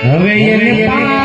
હવે એને પાર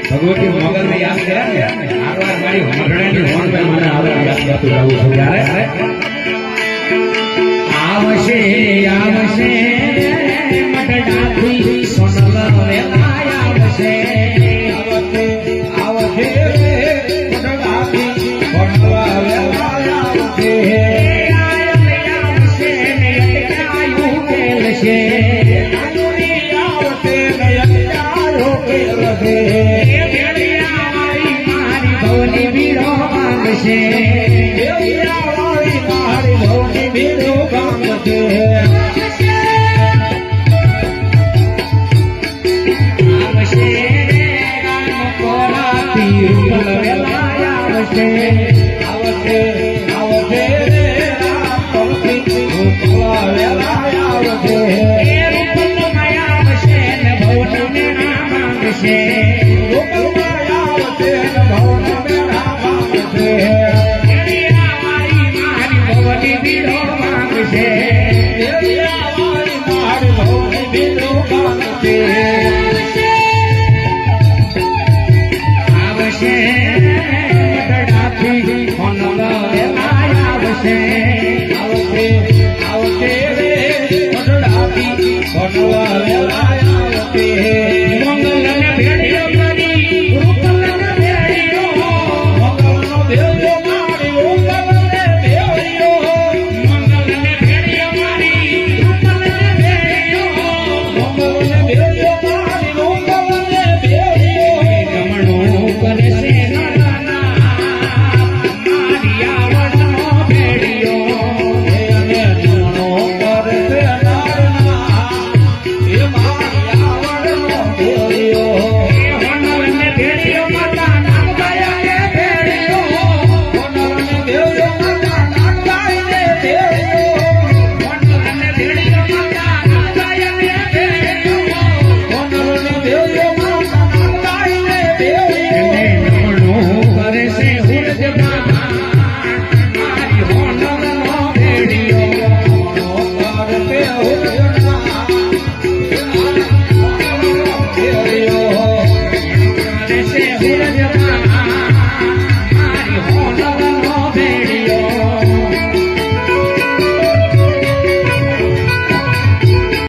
ભગવતી મોગલ ને યાદ કર્યા ને આરવાર મારી હમણાંની હોન પર મને આવે યાદ કરતું જાવું છું ત્યારે આવશે આવશે મટડાથી સોનલ વેલા આવશે આવશે મટડાથી સોનલ વેલા આવશે આવશે ને અટકાયું કેલશે આવશે ને અટકાયું કેલશે રાતી રૂપલ વેલા આવશે આવશે આવશે રે રામ પરથી રૂપલા વેલા આવશે એ રૂપલ માયા આવશે ને ભવન ને નામ આવશે રૂપલમાં આવશે ને ભવન મેળા માંગશે એડિયા મારી મારી ભવની બીડો માંગશે એરિયા વાળી મારી ભવની બીડો માંગશે આવશે મઢડાથી હોનલ વેલા આવશે આવશે આવશે રે મઢડાથી ભણવા વેલા આવશે